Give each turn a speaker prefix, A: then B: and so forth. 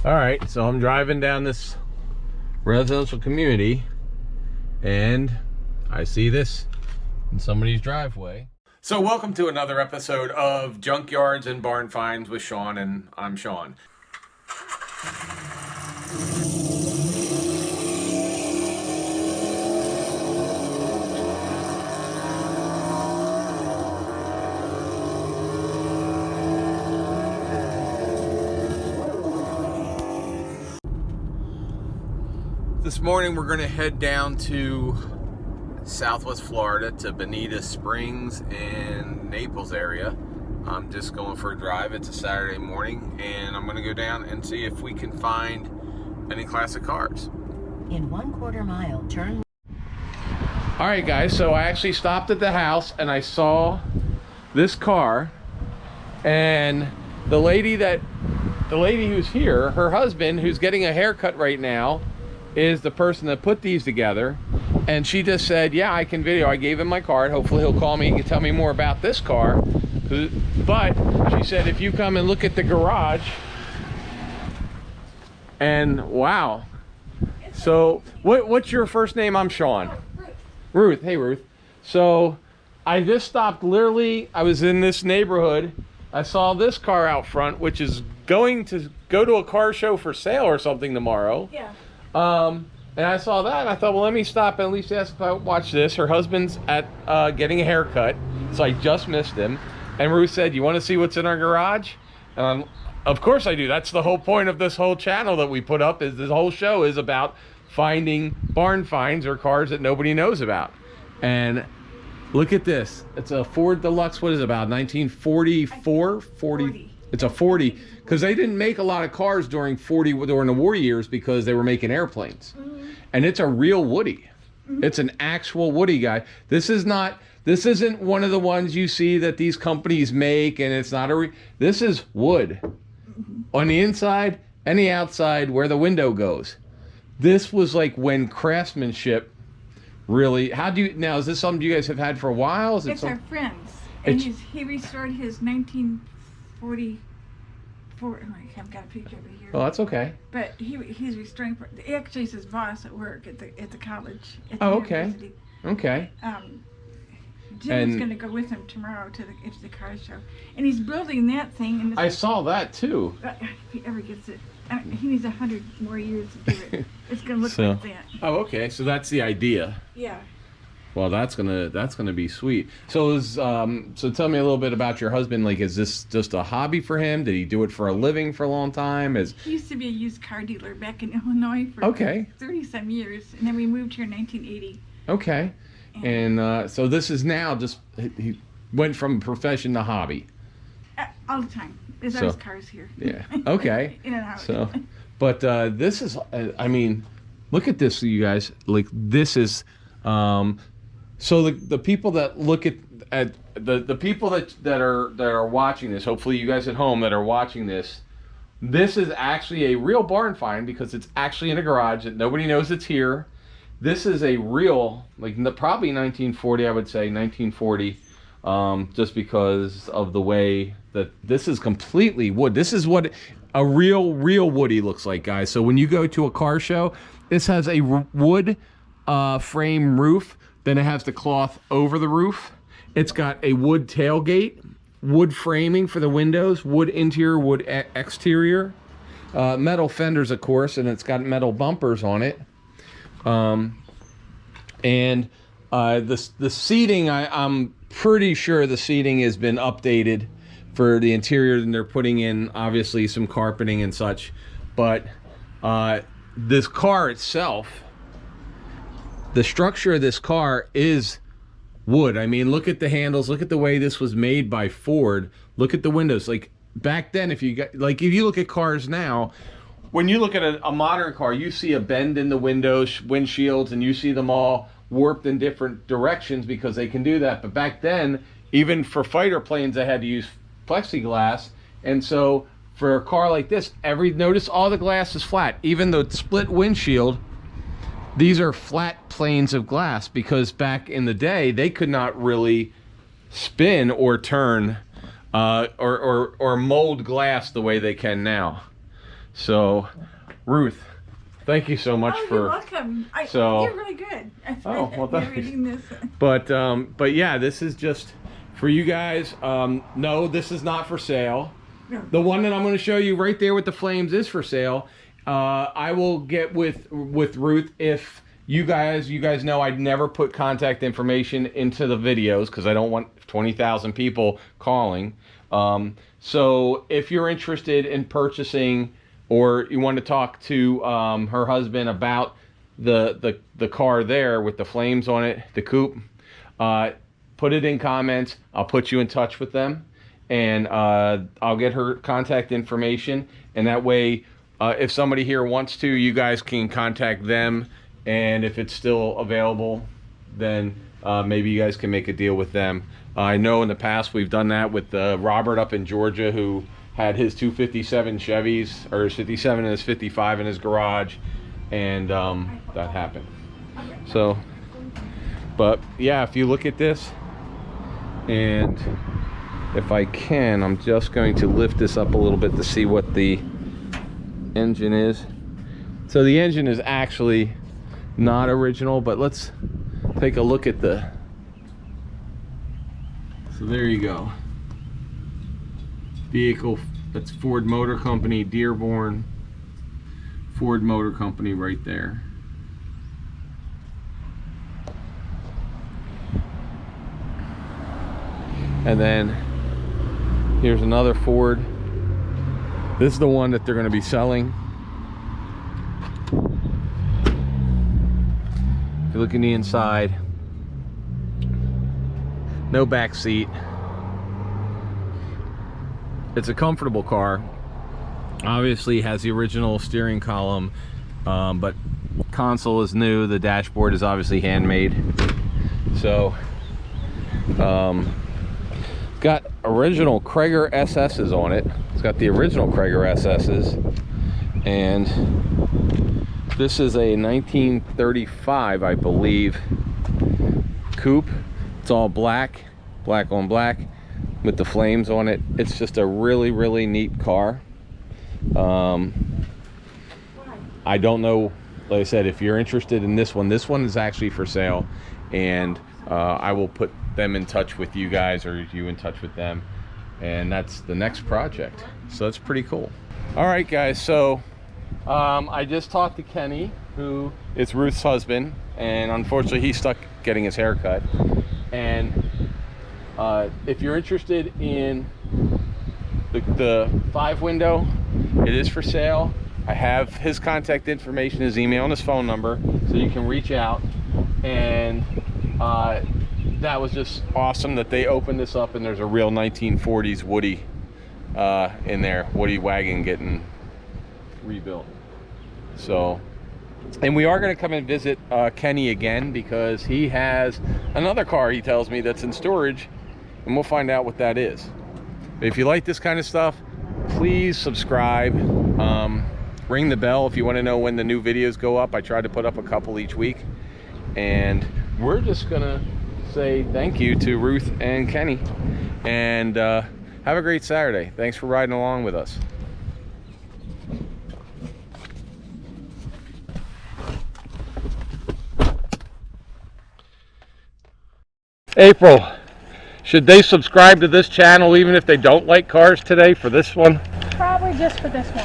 A: All right, so I'm driving down this residential community and I see this in somebody's driveway. So welcome to another episode of Junkyards and Barn Finds with Sean, and I'm Sean. This morning we're going to head down to Southwest Florida to Bonita Springs and Naples area. I'm just going for a drive. It's a Saturday morning and I'm going to go down and see if we can find any classic cars.
B: In 1/4 mile, turn.
A: All right guys, so I actually stopped at the house and I saw this car, and the lady who's here, her husband, who's getting a haircut right now, is the person that put these together, and she just said, yeah, I can video. I gave him my card. Hopefully he'll call me and can tell me more about this car. But she said, if you come and look at the garage, and wow. So what's your first name? I'm Sean. Ruth. Hey Ruth. So I just stopped, literally, I was in this neighborhood. I saw this car out front, which is going to go to a car show for sale or something tomorrow.
C: Yeah.
A: And I saw that and I thought, well, let me stop and at least ask if I watch this. Her husband's at getting a haircut, so I just missed him. And Ruth said, you want to see what's in our garage? And of course I do. That's the whole point of this whole channel that we put up, is this whole show is about finding barn finds or cars that nobody knows about. And look at this. It's a Ford Deluxe. What is it, about 1944? 40. It's a 40, because they didn't make a lot of cars during the war years because they were making airplanes. And it's a real Woody. It's an actual Woody, guy. This isn't one of the ones you see that these companies make, and it's not this is wood. On the inside and the outside where the window goes. This was like when craftsmanship really, now is this something you guys have had for a while?
C: It's our friend's, and he restored his 1944. I've got a picture of it here.
A: Oh, that's okay.
C: But he's restoring. Actually, he's his boss at work at the college. At the
A: university. Okay.
C: Jim's going to go with him tomorrow to the car show, and he's building that thing. And
A: I saw that too.
C: If he ever gets it, he needs 100 more years to do it. It's going to look like that.
A: Oh, okay. So that's the idea.
C: Yeah.
A: Well, that's gonna be sweet. So so tell me a little bit about your husband. Like, is this just a hobby for him? Did he do it for a living for a long time?
C: He used to be a used car dealer back in Illinois for 30-some years, and then we moved here in 1980.
A: Okay. And so this is now just, he went from profession to hobby.
C: All the time. There's always cars here.
A: Yeah. Okay.
C: In and out.
A: So, but this is, I mean, look at this, you guys. Like, this is. So the people that look at the people that are watching this, hopefully you guys at home that are watching this is actually a real barn find, because it's actually in a garage that nobody knows it's here. This is a real, like, probably 1940, I would say 1940, just because of the way that this is completely wood. This is what a real Woody looks like, guys. So when you go to a car show, this has a wood frame roof. Then it has the cloth over the roof. It's got a wood tailgate, wood framing for the windows, wood interior, wood exterior, metal fenders, of course, and it's got metal bumpers on it. And the seating, I'm pretty sure the seating has been updated for the interior, and they're putting in obviously some carpeting and such. But this car itself, the structure of this car is wood. I mean, look at the handles. Look at the way this was made by Ford. Look at the windows. Like, back then, if you look at cars now, when you look at a modern car, you see a bend in the windows, windshields, and you see them all warped in different directions because they can do that. But back then, even for fighter planes, they had to use plexiglass. And so for a car like this, notice all the glass is flat. Even the split windshield, these are flat planes of glass, because back in the day they could not really spin or turn or mold glass the way they can now. So, Ruth, thank you so much
C: You're welcome. You're really good.
A: Well, thanks.
C: Reading this.
A: But yeah, this is just for you guys. No, this is not for sale.
C: No.
A: The one that I'm going to show you right there with the flames is for sale. I will get with Ruth if you guys know I'd never put contact information into the videos because I don't want 20,000 people calling. So if you're interested in purchasing, or you want to talk to her husband about the car there with the flames on it, the coupe, put it in comments. I'll put you in touch with them, and I'll get her contact information, and that way if somebody here wants to, you guys can contact them, and if it's still available, then maybe you guys can make a deal with them. I know in the past we've done that with Robert up in Georgia, who had his 257 Chevys, or his 57 and his 55 in his garage, and that happened. So, but yeah, if you look at this, and if I can, I'm just going to lift this up a little bit to see what the engine is. So the engine is actually not original, but let's take a look at the... So there you go. Vehicle, that's Ford Motor Company, Dearborn. Ford Motor Company right there. And then here's another Ford. This is the one that they're going to be selling. If you look in the inside, no back seat. It's a comfortable car. Obviously has the original steering column, but console is new. The dashboard is obviously handmade. So got original Chrysler SS's on it. It's got the original Chrysler SS's, and this is a 1935, I believe, coupe. It's all black on black with the flames on it. It's just a really neat car. I don't know, like I said, if you're interested in this one is actually for sale, and I will put them in touch with you guys, or you in touch with them, and that's the next project. So that's pretty cool. All right, guys, so I just talked to Kenny, who is Ruth's husband, and unfortunately he's stuck getting his hair cut. And if you're interested in the 5-window, it is for sale. I have his contact information, his email, and his phone number, so you can reach out. And that was just awesome that they opened this up, and there's a real 1940s Woody in there, Woody wagon getting rebuilt. So, and we are going to come and visit Kenny again, because he has another car, he tells me, that's in storage, and we'll find out what that is. But if you like this kind of stuff, please subscribe, ring the bell if you want to know when the new videos go up. I try to put up a couple each week, and we're just gonna say thank you to Ruth and Kenny, and have a great Saturday. Thanks for riding along with us. April, should they subscribe to this channel even if they don't like cars today for this one?
D: Probably just for this one.